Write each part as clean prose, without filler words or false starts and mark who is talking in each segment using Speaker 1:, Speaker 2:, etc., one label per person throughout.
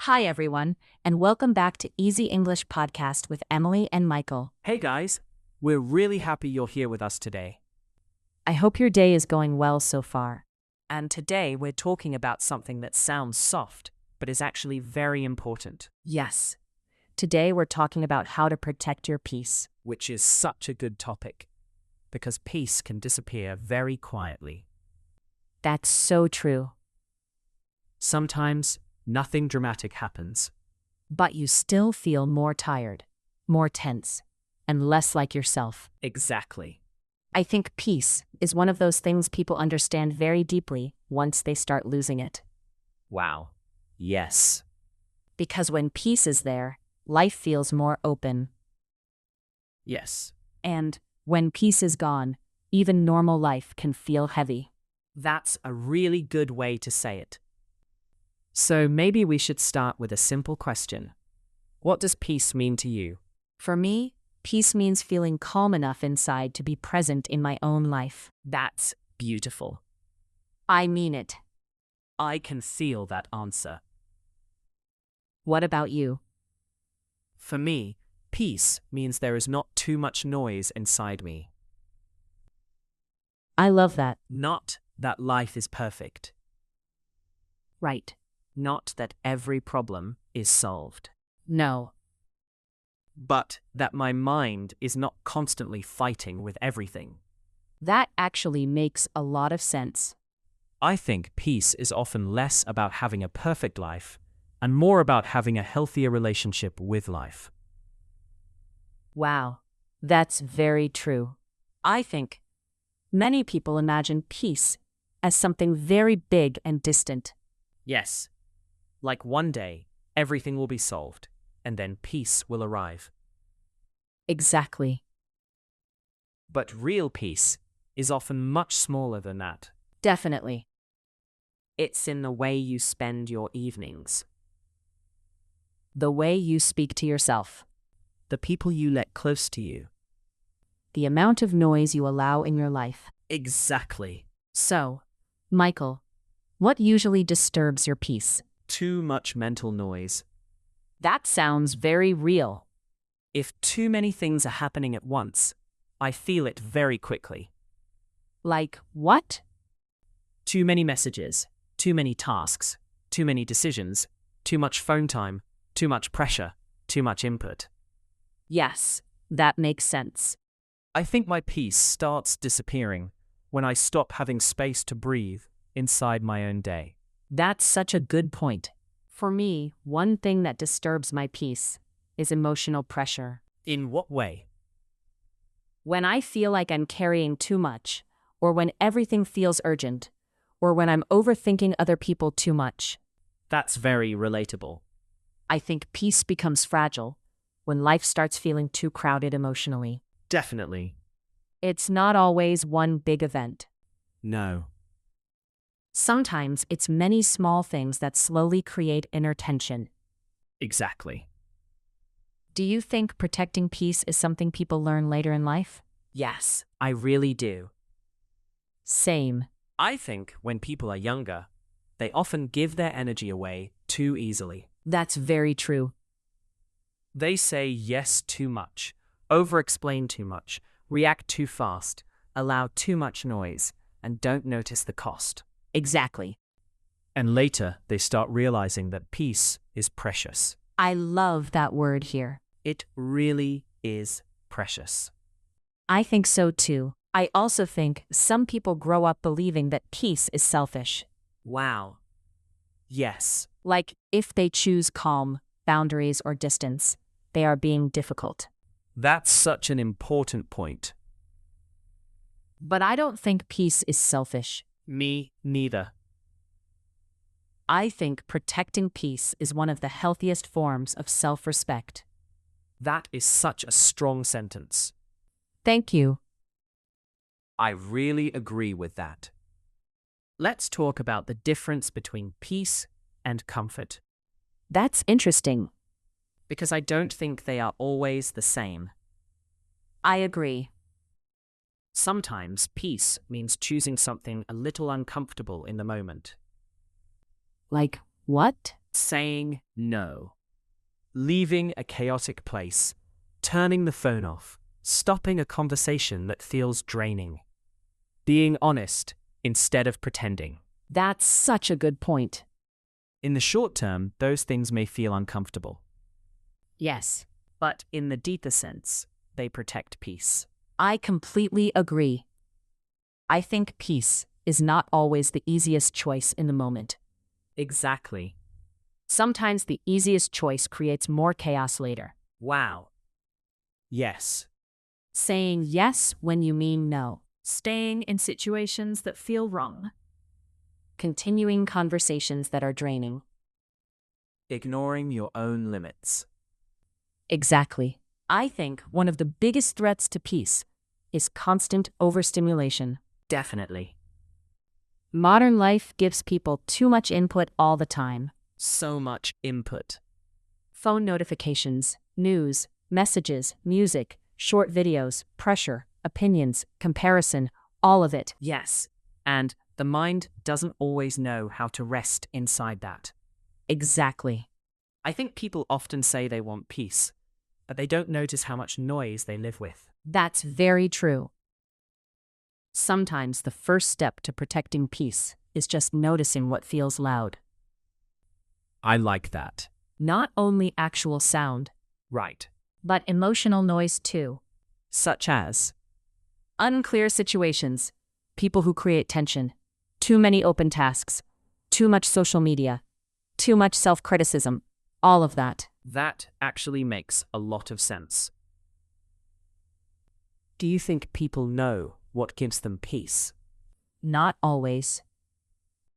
Speaker 1: Hi, everyone, and welcome back to Easy English Podcast with Emily and Michael.
Speaker 2: Hey guys, we're really happy you're here with us today.
Speaker 1: I hope your day is going well so far.
Speaker 2: And today we're talking about something that sounds soft, but is actually very important,
Speaker 1: Yes. Today we're talking about how to protect your peace.
Speaker 2: which is such a good topic, because peace can disappear very quietly.
Speaker 1: That's so true.
Speaker 2: Sometimes nothing dramatic happens.
Speaker 1: But you still feel more tired, more tense, and less like yourself.
Speaker 2: Exactly.
Speaker 1: I think peace is one of those things people understand very deeply once they start losing it.
Speaker 2: Wow. Yes.
Speaker 1: Because when peace is there, life feels more open.
Speaker 2: Yes.
Speaker 1: And when peace is gone, even normal life can feel heavy.
Speaker 2: That's a really good way to say it. So maybe we should start with a simple question. What does peace mean to you?
Speaker 1: For me, peace means feeling calm enough inside to be present in my own life.
Speaker 2: That's beautiful.
Speaker 1: I mean it.
Speaker 2: I can feel that answer.
Speaker 1: What about you?
Speaker 2: For me, peace means there is not too much noise inside me.
Speaker 1: I love that.
Speaker 2: Not that life is perfect.
Speaker 1: Right.
Speaker 2: Not that every problem is solved.
Speaker 1: No.
Speaker 2: But that my mind is not constantly fighting with everything.
Speaker 1: That actually makes a lot of sense.
Speaker 2: I think peace is often less about having a perfect life and more about having a healthier relationship with life.
Speaker 1: Wow. That's very true. I think many people imagine peace as something very big and distant.
Speaker 2: Yes. Like one day, everything will be solved, and then peace will arrive.
Speaker 1: Exactly.
Speaker 2: But real peace is often much smaller than that.
Speaker 1: Definitely.
Speaker 2: It's in the way you spend your evenings,
Speaker 1: The way you speak to yourself.
Speaker 2: the people you let close to you.
Speaker 1: The amount of noise you allow in your life.
Speaker 2: Exactly.
Speaker 1: So, Michael, what usually disturbs your peace?
Speaker 2: Too much mental noise.
Speaker 1: That sounds very real.
Speaker 2: If too many things are happening at once, I feel it very quickly.
Speaker 1: Like what?
Speaker 2: Too many messages, too many tasks, too many decisions, too much phone time, too much pressure, too much input.
Speaker 1: Yes, that makes sense.
Speaker 2: I think my peace starts disappearing when I stop having space to breathe inside my own day.
Speaker 1: That's such a good point. For me, one thing that disturbs my peace is emotional pressure.
Speaker 2: In what way?
Speaker 1: When I feel like I'm carrying too much, or when everything feels urgent, or when I'm overthinking other people too much,
Speaker 2: That's very relatable.
Speaker 1: I think peace becomes fragile when life starts feeling too crowded emotionally.
Speaker 2: Definitely.
Speaker 1: It's not always one big event.
Speaker 2: No.
Speaker 1: Sometimes it's many small things that slowly create inner tension.
Speaker 2: Exactly.
Speaker 1: Do you think protecting peace is something people learn later in life?
Speaker 2: Yes, I really do.
Speaker 1: Same.
Speaker 2: I think when people are younger, they often give their energy away too easily.
Speaker 1: That's very true.
Speaker 2: They say yes too much, over-explain too much, react too fast, allow too much noise, and don't notice the cost.
Speaker 1: Exactly.
Speaker 2: And later, they start realizing that peace is precious.
Speaker 1: I love that word here.
Speaker 2: It really is precious.
Speaker 1: I think so too. I also think some people grow up believing that peace is selfish.
Speaker 2: Wow. Yes.
Speaker 1: Like, if they choose calm, boundaries, or distance, they are being difficult.
Speaker 2: That's such an important point.
Speaker 1: But I don't think peace is selfish.
Speaker 2: Me neither.
Speaker 1: I think protecting peace is one of the healthiest forms of self-respect.
Speaker 2: That is such a strong sentence.
Speaker 1: Thank you.
Speaker 2: I really agree with that. Let's talk about the difference between peace and comfort,
Speaker 1: That's interesting.
Speaker 2: because I don't think they are always the same.
Speaker 1: I agree.
Speaker 2: Sometimes peace means choosing something a little uncomfortable in the moment.
Speaker 1: Like, what?
Speaker 2: Saying no. Leaving a chaotic place. Turning the phone off. Stopping a conversation that feels draining. Being honest instead of pretending.
Speaker 1: That's such a good point.
Speaker 2: In the short term, those things may feel uncomfortable.
Speaker 1: Yes,
Speaker 2: But in the deeper sense, they protect peace.
Speaker 1: I completely agree. I think peace is not always the easiest choice in the moment.
Speaker 2: Exactly.
Speaker 1: Sometimes the easiest choice creates more chaos later.
Speaker 2: Wow. Yes.
Speaker 1: Saying yes when you mean no.
Speaker 3: Staying in situations that feel wrong.
Speaker 1: Continuing conversations that are draining.
Speaker 2: Ignoring your own limits.
Speaker 1: Exactly. I think one of the biggest threats to peace is constant overstimulation.
Speaker 2: Definitely.
Speaker 1: Modern life gives people too much input all the time.
Speaker 2: So much input.
Speaker 1: Phone notifications, news, messages, music, short videos, pressure, opinions, comparison, all of it.
Speaker 2: Yes. And the mind doesn't always know how to rest inside that.
Speaker 1: Exactly.
Speaker 2: I think people often say they want peace, but they don't notice how much noise they live with.
Speaker 1: That's very true. Sometimes the first step to protecting peace is just noticing what feels loud.
Speaker 2: I like that.
Speaker 1: Not only actual sound,
Speaker 2: Right.
Speaker 1: but emotional noise too.
Speaker 2: Such as,
Speaker 1: Unclear situations, people who create tension, too many open tasks, too much social media, too much self-criticism, all of that.
Speaker 2: that actually makes a lot of sense. Do you think people know what gives them peace?
Speaker 1: Not always.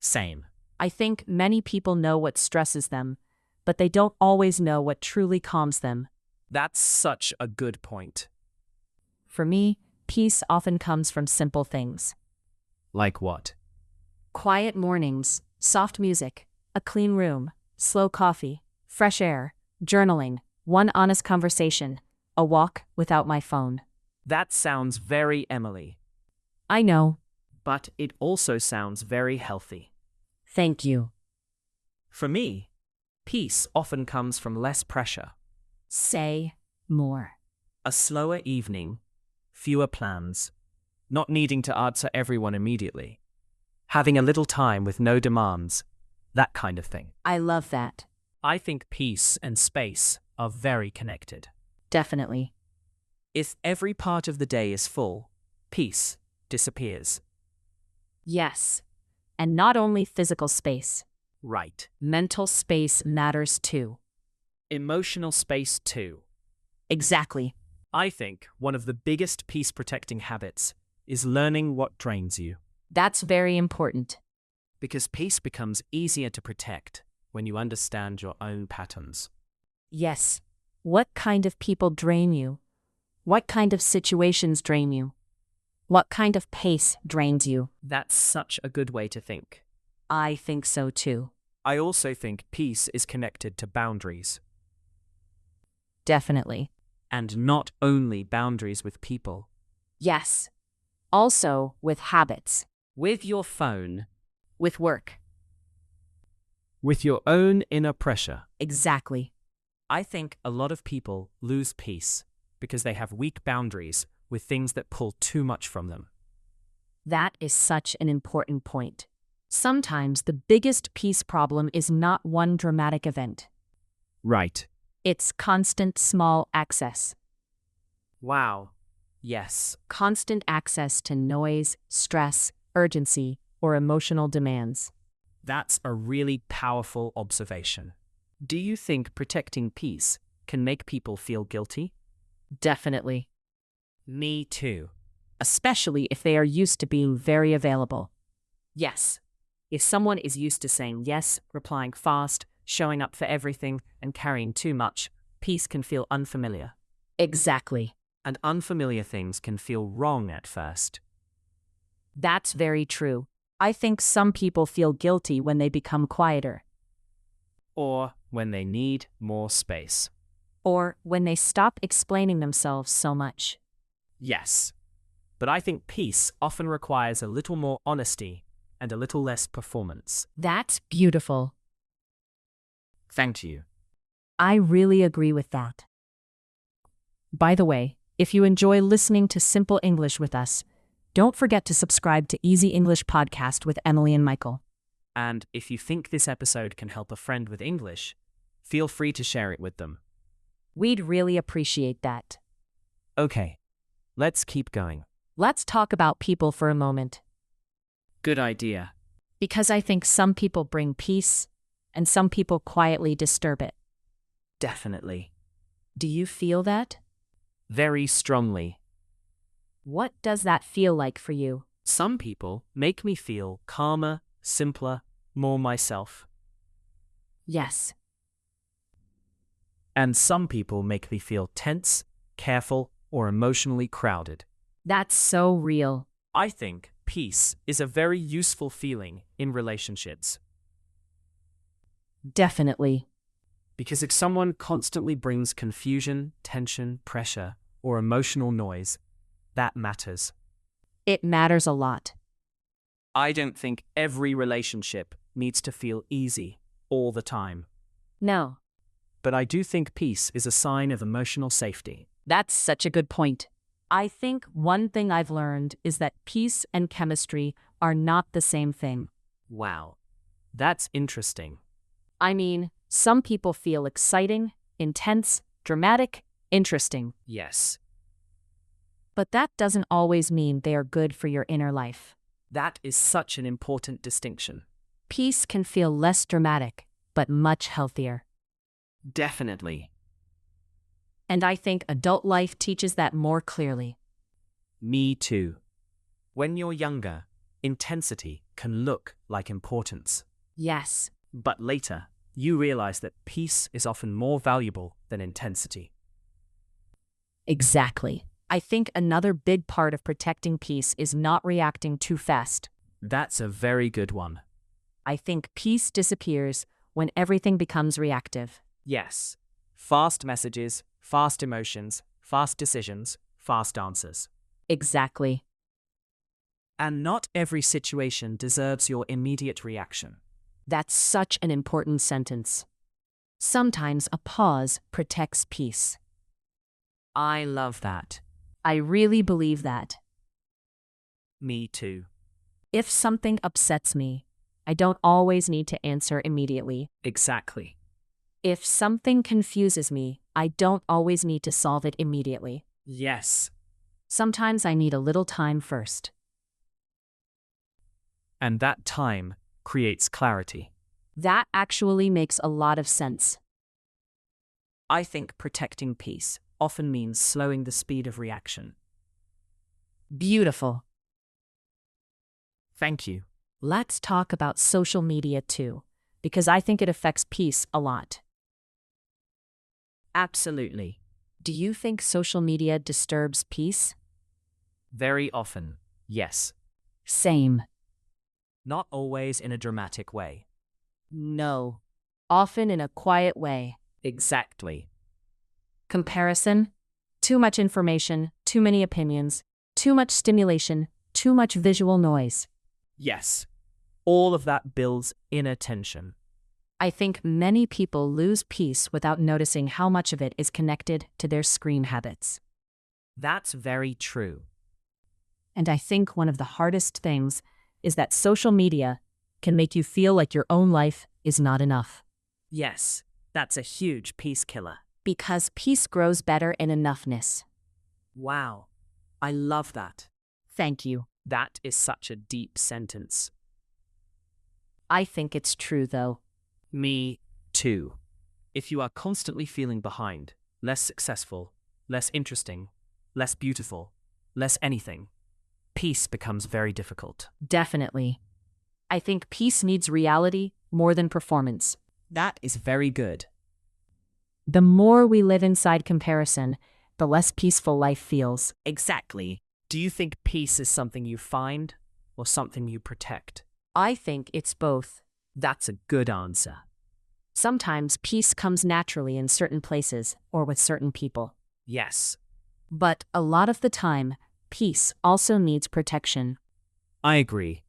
Speaker 2: Same.
Speaker 1: I think many people know what stresses them, but they don't always know what truly calms them.
Speaker 2: That's such a good point.
Speaker 1: For me, peace often comes from simple things.
Speaker 2: Like what?
Speaker 1: Quiet mornings, soft music, a clean room, slow coffee, fresh air, journaling, one honest conversation, a walk without my phone.
Speaker 2: That sounds very Emily,
Speaker 1: I know.
Speaker 2: but it also sounds very healthy.
Speaker 1: Thank you.
Speaker 2: For me, peace often comes from less pressure.
Speaker 1: Say more.
Speaker 2: A slower evening, fewer plans, not needing to answer everyone immediately, having a little time with no demands, that kind of thing.
Speaker 1: I love that.
Speaker 2: I think peace and space are very connected.
Speaker 1: Definitely.
Speaker 2: If every part of the day is full, peace disappears.
Speaker 1: Yes. And not only physical space,
Speaker 2: Right.
Speaker 1: mental space matters too.
Speaker 2: Emotional space too.
Speaker 1: Exactly.
Speaker 2: I think one of the biggest peace-protecting habits is learning what drains you,
Speaker 1: That's very important.
Speaker 2: because peace becomes easier to protect when you understand your own patterns.
Speaker 1: Yes. What kind of people drain you? What kind of situations drain you? What kind of pace drains you?
Speaker 2: That's such a good way to think.
Speaker 1: I think so too.
Speaker 2: I also think peace is connected to boundaries,
Speaker 1: Definitely.
Speaker 2: and not only boundaries with people.
Speaker 1: Yes. Also with habits,
Speaker 2: With your phone,
Speaker 1: with work.
Speaker 2: with your own inner pressure.
Speaker 1: Exactly.
Speaker 2: I think a lot of people lose peace because they have weak boundaries with things that pull too much from them.
Speaker 1: That is such an important point. Sometimes the biggest peace problem is not one dramatic event.
Speaker 2: Right.
Speaker 1: It's constant small access.
Speaker 2: Wow. Yes.
Speaker 1: Constant access to noise, stress, urgency, or emotional demands.
Speaker 2: That's a really powerful observation. Do you think protecting peace can make people feel guilty?
Speaker 1: Definitely.
Speaker 2: Me too.
Speaker 1: Especially if they are used to being very available.
Speaker 2: Yes. If someone is used to saying yes, replying fast, showing up for everything, and carrying too much, peace can feel unfamiliar.
Speaker 1: Exactly.
Speaker 2: And unfamiliar things can feel wrong at first.
Speaker 1: That's very true. I think some people feel guilty when they become quieter,
Speaker 2: Or when they need more space.
Speaker 1: or when they stop explaining themselves so much.
Speaker 2: Yes. But I think peace often requires a little more honesty and a little less performance.
Speaker 1: That's beautiful.
Speaker 2: Thank you.
Speaker 1: I really agree with that. By the way, if you enjoy listening to Simple English with us, don't forget to subscribe to Easy English Podcast with Emily and Michael.
Speaker 2: And if you think this episode can help a friend with English, feel free to share it with them.
Speaker 1: We'd really appreciate that.
Speaker 2: Okay, let's keep going.
Speaker 1: Let's talk about people for a moment,
Speaker 2: Good idea.
Speaker 1: because I think some people bring peace and some people quietly disturb it.
Speaker 2: Definitely.
Speaker 1: Do you feel that?
Speaker 2: Very strongly.
Speaker 1: What does that feel like for you?
Speaker 2: Some people make me feel calmer, simpler, more myself.
Speaker 1: Yes.
Speaker 2: And some people make me feel tense, careful, or emotionally crowded.
Speaker 1: That's so real.
Speaker 2: I think peace is a very useful feeling in relationships.
Speaker 1: Definitely.
Speaker 2: Because if someone constantly brings confusion, tension, pressure, or emotional noise, that matters.
Speaker 1: It matters a lot.
Speaker 2: I don't think every relationship needs to feel easy all the time.
Speaker 1: No,
Speaker 2: But I do think peace is a sign of emotional safety.
Speaker 1: that's such a good point. I think one thing I've learned is that peace and chemistry are not the same thing.
Speaker 2: Wow. That's interesting.
Speaker 1: I mean, some people feel exciting, intense, dramatic, interesting,
Speaker 2: Yes.
Speaker 1: but that doesn't always mean they are good for your inner life.
Speaker 2: That is such an important distinction.
Speaker 1: Peace can feel less dramatic, but much healthier.
Speaker 2: Definitely.
Speaker 1: And I think adult life teaches that more clearly.
Speaker 2: Me too. When you're younger, intensity can look like importance.
Speaker 1: Yes,
Speaker 2: But later, you realize that peace is often more valuable than intensity.
Speaker 1: exactly. I think another big part of protecting peace is not reacting too fast.
Speaker 2: That's a very good one.
Speaker 1: I think peace disappears when everything becomes reactive.
Speaker 2: Yes. Fast messages, fast emotions, fast decisions, fast answers.
Speaker 1: Exactly.
Speaker 2: And not every situation deserves your immediate reaction.
Speaker 1: That's such an important sentence. Sometimes a pause protects peace.
Speaker 2: I love that.
Speaker 1: I really believe that.
Speaker 2: Me too.
Speaker 1: If something upsets me, I don't always need to answer immediately.
Speaker 2: Exactly.
Speaker 1: If something confuses me, I don't always need to solve it immediately.
Speaker 2: Yes.
Speaker 1: Sometimes I need a little time first.
Speaker 2: And that time creates clarity.
Speaker 1: That actually makes a lot of sense.
Speaker 2: I think protecting peace often means slowing the speed of reaction.
Speaker 1: Beautiful.
Speaker 2: Thank you.
Speaker 1: Let's talk about social media too, because I think it affects peace a lot.
Speaker 2: Absolutely.
Speaker 1: Do you think social media disturbs peace?
Speaker 2: Very often, yes.
Speaker 1: Same.
Speaker 2: Not always in a dramatic way.
Speaker 1: No. Often in a quiet way.
Speaker 2: Exactly.
Speaker 1: Comparison? Too much information, too many opinions, too much stimulation, too much visual noise.
Speaker 2: Yes. All of that builds inner tension.
Speaker 1: I think many people lose peace without noticing how much of it is connected to their screen habits.
Speaker 2: That's very true.
Speaker 1: And I think one of the hardest things is that social media can make you feel like your own life is not enough.
Speaker 2: Yes, that's a huge peace killer.
Speaker 1: Because peace grows better in enoughness.
Speaker 2: Wow. I love that.
Speaker 1: Thank you.
Speaker 2: That is such a deep sentence.
Speaker 1: I think it's true, though.
Speaker 2: Me too. If you are constantly feeling behind, less successful, less interesting, less beautiful, less anything, peace becomes very difficult.
Speaker 1: Definitely. I think peace needs reality more than performance.
Speaker 2: That is very good.
Speaker 1: The more we live inside comparison, the less peaceful life feels.
Speaker 2: Exactly. Do you think peace is something you find or something you protect?
Speaker 1: I think it's both.
Speaker 2: That's a good answer.
Speaker 1: Sometimes peace comes naturally in certain places or with certain people.
Speaker 2: Yes,
Speaker 1: But a lot of the time, peace also needs protection,
Speaker 2: I agree.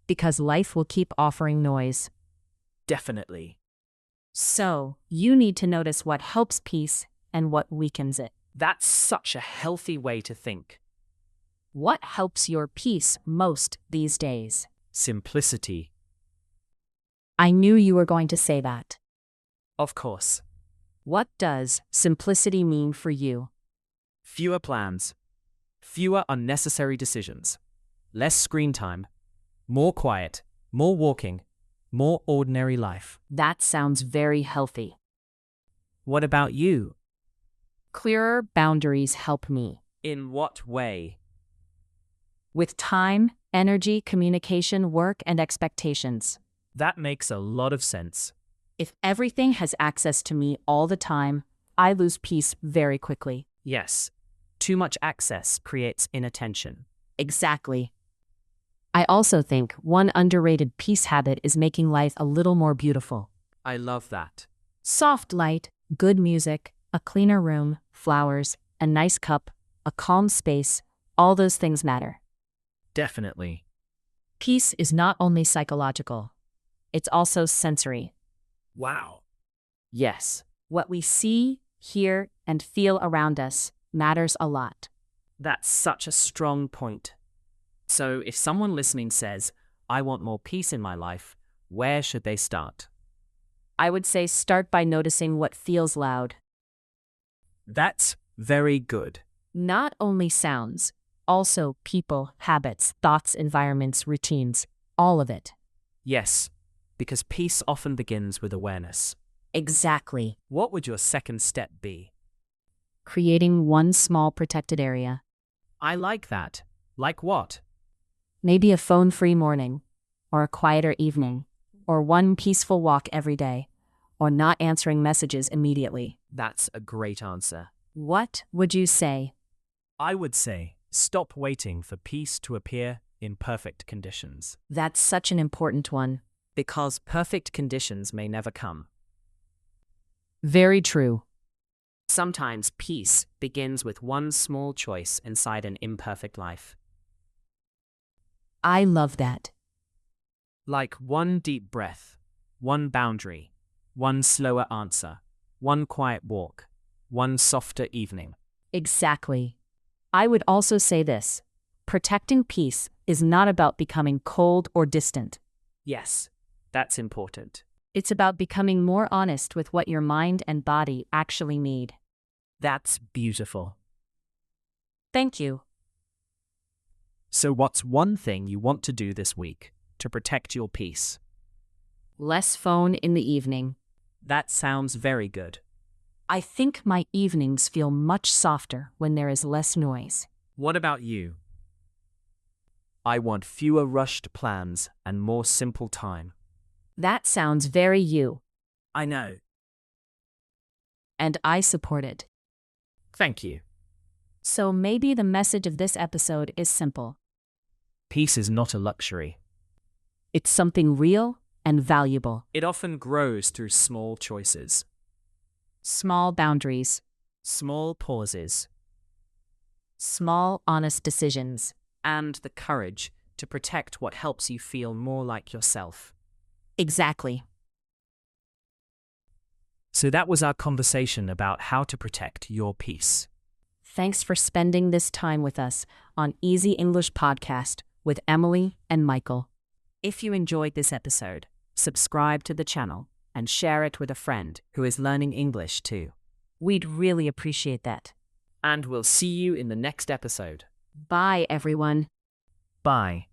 Speaker 1: because life will keep offering noise.
Speaker 2: Definitely.
Speaker 1: So, you need to notice what helps peace and what weakens it.
Speaker 2: That's such a healthy way to think.
Speaker 1: What helps your peace most these days?
Speaker 2: Simplicity.
Speaker 1: I knew you were going to say that.
Speaker 2: Of course.
Speaker 1: What does simplicity mean for you?
Speaker 2: Fewer plans. Fewer unnecessary decisions. Less screen time. More quiet. More walking. More ordinary life.
Speaker 1: That sounds very healthy.
Speaker 2: What about you?
Speaker 1: Clearer boundaries help me.
Speaker 2: In what way?
Speaker 1: With time, energy, communication, work, and expectations.
Speaker 2: That makes a lot of sense.
Speaker 1: If everything has access to me all the time, I lose peace very quickly.
Speaker 2: Yes. Too much access creates inattention.
Speaker 1: Exactly. I also think one underrated peace habit is making life a little more beautiful.
Speaker 2: I love that.
Speaker 1: Soft light, good music, a cleaner room, flowers, a nice cup, a calm space, all those things matter.
Speaker 2: Definitely.
Speaker 1: Peace is not only psychological, it's also sensory.
Speaker 2: Wow.
Speaker 1: Yes, what we see, hear, and feel around us matters a lot.
Speaker 2: That's such a strong point. So if someone listening says, I want more peace in my life, where should they start?
Speaker 1: I would say start by noticing what feels loud.
Speaker 2: That's very good.
Speaker 1: Not only sounds, also people, habits, thoughts, environments, routines, all of it.
Speaker 2: Yes, because peace often begins with awareness.
Speaker 1: Exactly.
Speaker 2: What would your second step be?
Speaker 1: Creating one small protected area.
Speaker 2: I like that. Like what?
Speaker 1: Maybe a phone-free morning, or a quieter evening, or one peaceful walk every day, or not answering messages immediately.
Speaker 2: That's a great answer.
Speaker 1: What would you say?
Speaker 2: I would say, stop waiting for peace to appear in perfect conditions.
Speaker 1: That's such an important one.
Speaker 2: Because perfect conditions may never come.
Speaker 1: Very true.
Speaker 2: Sometimes peace begins with one small choice inside an imperfect life.
Speaker 1: I love that.
Speaker 2: Like one deep breath, one boundary, one slower answer, one quiet walk, one softer evening.
Speaker 1: Exactly. I would also say this. Protecting peace is not about becoming cold or distant.
Speaker 2: Yes, that's important.
Speaker 1: It's about becoming more honest with what your mind and body actually need.
Speaker 2: That's beautiful.
Speaker 1: Thank you.
Speaker 2: So what's one thing you want to do this week to protect your peace?
Speaker 1: Less phone in the evening.
Speaker 2: That sounds very good.
Speaker 1: I think my evenings feel much softer when there is less noise.
Speaker 2: What about you? I want fewer rushed plans and more simple time.
Speaker 1: That sounds very you.
Speaker 2: I know.
Speaker 1: And I support it.
Speaker 2: Thank you.
Speaker 1: So maybe the message of this episode is simple.
Speaker 2: Peace is not a luxury.
Speaker 1: It's something real and valuable.
Speaker 2: It often grows through small choices,
Speaker 1: Small boundaries,
Speaker 2: small pauses,
Speaker 1: small honest decisions.
Speaker 2: and the courage to protect what helps you feel more like yourself.
Speaker 1: Exactly.
Speaker 2: So that was our conversation about how to protect your peace.
Speaker 1: Thanks for spending this time with us on Easy English Podcast with Emily and Michael.
Speaker 2: If you enjoyed this episode, subscribe to the channel and share it with a friend who is learning English too.
Speaker 1: We'd really appreciate that.
Speaker 2: And we'll see you in the next episode.
Speaker 1: Bye, everyone.
Speaker 2: Bye.